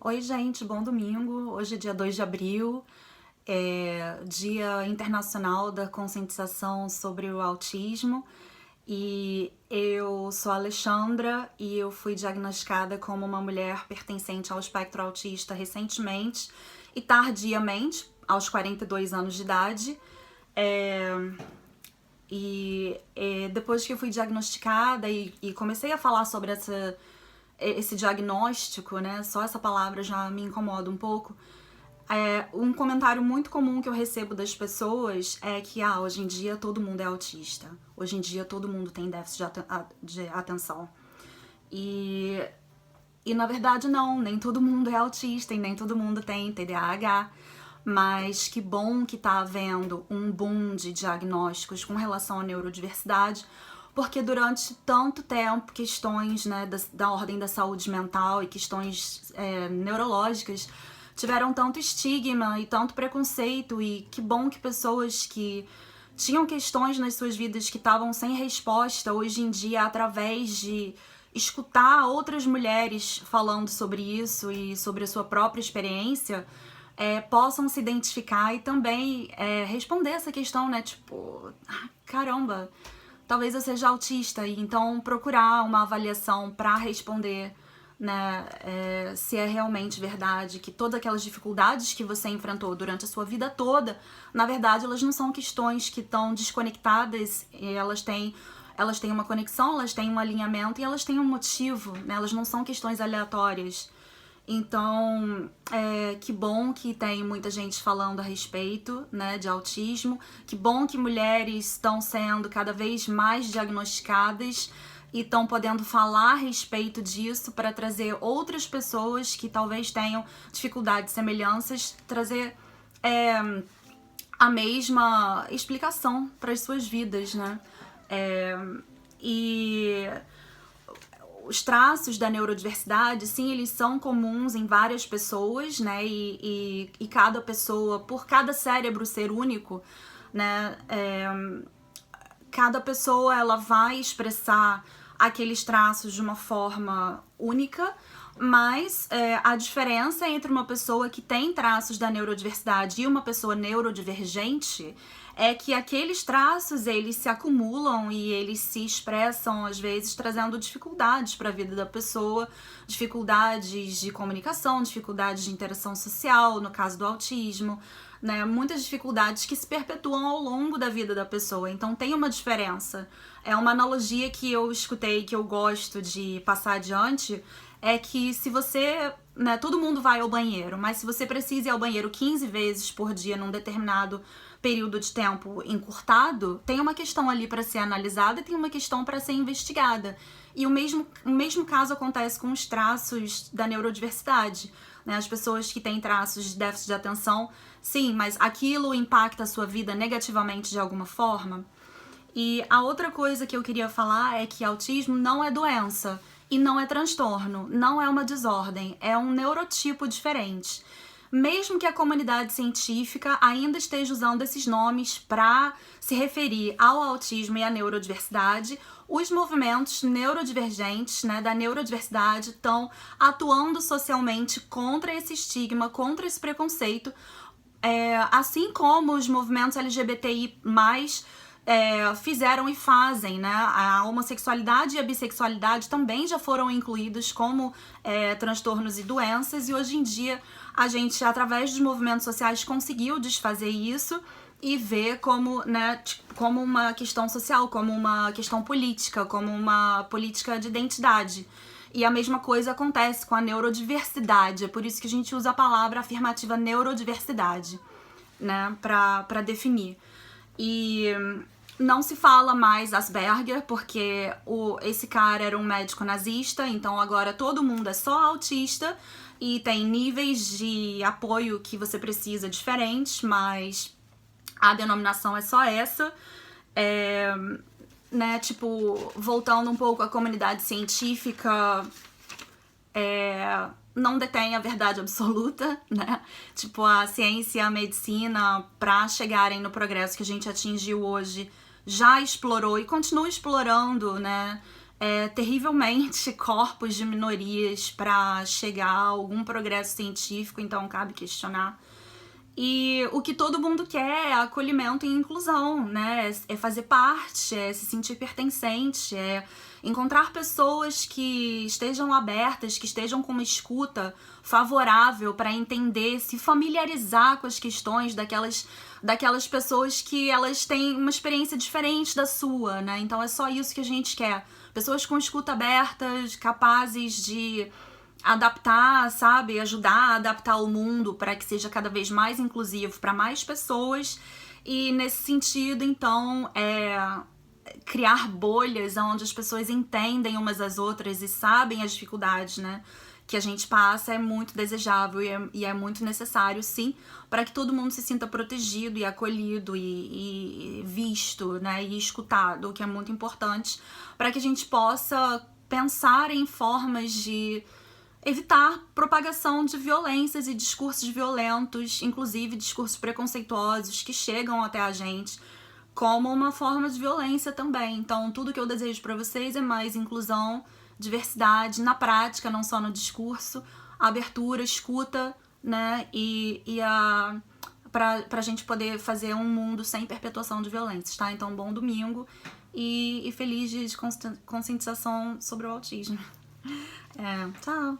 Oi, gente, bom domingo. Hoje é dia 2 de abril, Dia Internacional da Conscientização sobre o Autismo. E eu sou a Alexandra e eu fui diagnosticada como uma mulher pertencente ao espectro autista recentemente e tardiamente, aos 42 anos de idade. Depois que eu fui diagnosticada e comecei a falar sobre esse diagnóstico, né? Só essa palavra já me incomoda um pouco. Um comentário muito comum que eu recebo das pessoas é que hoje em dia todo mundo é autista. Hoje em dia todo mundo tem déficit de atenção. E na verdade não, nem todo mundo é autista e nem todo mundo tem TDAH. Mas que bom que tá havendo um boom de diagnósticos com relação à neurodiversidade, porque durante tanto tempo questões, né, da ordem da saúde mental e questões neurológicas tiveram tanto estigma e tanto preconceito, e que bom que pessoas que tinham questões nas suas vidas que estavam sem resposta, hoje em dia, através de escutar outras mulheres falando sobre isso e sobre a sua própria experiência, possam se identificar e também responder essa questão, né? Tipo, caramba, talvez eu seja autista, e então procurar uma avaliação para responder, né? Se é realmente verdade que todas aquelas dificuldades que você enfrentou durante a sua vida toda, na verdade, elas não são questões que estão desconectadas, elas têm uma conexão, elas têm um alinhamento e elas têm um motivo, né? Elas não são questões aleatórias. Então, que bom que tem muita gente falando a respeito, né, de autismo. Que bom que mulheres estão sendo cada vez mais diagnosticadas e estão podendo falar a respeito disso para trazer outras pessoas que talvez tenham dificuldades semelhanças, trazer a mesma explicação para as suas vidas, né? Os traços da neurodiversidade, sim, eles são comuns em várias pessoas, né? E cada pessoa, por cada cérebro ser único, né? Cada pessoa ela vai expressar aqueles traços de uma forma única, mas a diferença entre uma pessoa que tem traços da neurodiversidade e uma pessoa neurodivergente é que aqueles traços, eles se acumulam e eles se expressam, às vezes, trazendo dificuldades para a vida da pessoa, dificuldades de comunicação, dificuldades de interação social, no caso do autismo, né? Muitas dificuldades que se perpetuam ao longo da vida da pessoa, então tem uma diferença. É uma analogia que eu escutei, que eu gosto de passar adiante, é que se você, né, todo mundo vai ao banheiro, mas se você precisa ir ao banheiro 15 vezes por dia num determinado período de tempo encurtado, tem uma questão ali para ser analisada e tem uma questão para ser investigada. E o mesmo caso acontece com os traços da neurodiversidade, né? As pessoas que têm traços de déficit de atenção, sim, mas aquilo impacta a sua vida negativamente de alguma forma. E a outra coisa que eu queria falar é que autismo não é doença e não é transtorno, não é uma desordem, é um neurotipo diferente. Mesmo que a comunidade científica ainda esteja usando esses nomes para se referir ao autismo e à neurodiversidade, os movimentos neurodivergentes, né, da neurodiversidade estão atuando socialmente contra esse estigma, contra esse preconceito, assim como os movimentos LGBTI+, fizeram e fazem, né? A homossexualidade e a bissexualidade também já foram incluídos como transtornos e doenças, e hoje em dia a gente, através dos movimentos sociais, conseguiu desfazer isso e ver como, né, como uma questão social, como uma questão política, como uma política de identidade. E a mesma coisa acontece com a neurodiversidade, é por isso que a gente usa a palavra afirmativa neurodiversidade, né, para definir. E não se fala mais Asperger, porque esse cara era um médico nazista, então agora todo mundo é só autista e tem níveis de apoio que você precisa diferentes, mas a denominação é só essa. Né, tipo, voltando um pouco à comunidade científica, não detém a verdade absoluta, né? Tipo, a ciência e a medicina, para chegarem no progresso que a gente atingiu hoje, já explorou e continua explorando, né, terrivelmente corpos de minorias para chegar a algum progresso científico, então cabe questionar. E o que todo mundo quer é acolhimento e inclusão, né? É fazer parte, é se sentir pertencente, é encontrar pessoas que estejam abertas, que estejam com uma escuta favorável para entender, se familiarizar com as questões daquelas pessoas que elas têm uma experiência diferente da sua, né? Então é só isso que a gente quer. Pessoas com escuta aberta, capazes de adaptar, sabe? Ajudar a adaptar o mundo para que seja cada vez mais inclusivo para mais pessoas. E nesse sentido, então, criar bolhas onde as pessoas entendem umas às outras e sabem as dificuldades, né, que a gente passa é muito desejável e é muito necessário, sim, para que todo mundo se sinta protegido e acolhido e visto, né, e escutado, o que é muito importante para que a gente possa pensar em formas de evitar propagação de violências e discursos violentos, inclusive discursos preconceituosos que chegam até a gente como uma forma de violência também. Então, tudo que eu desejo para vocês é mais inclusão, diversidade na prática, não só no discurso, abertura, escuta, né? Pra gente poder fazer um mundo sem perpetuação de violências, tá? Então, bom domingo e feliz dia de conscientização sobre o autismo. Tchau!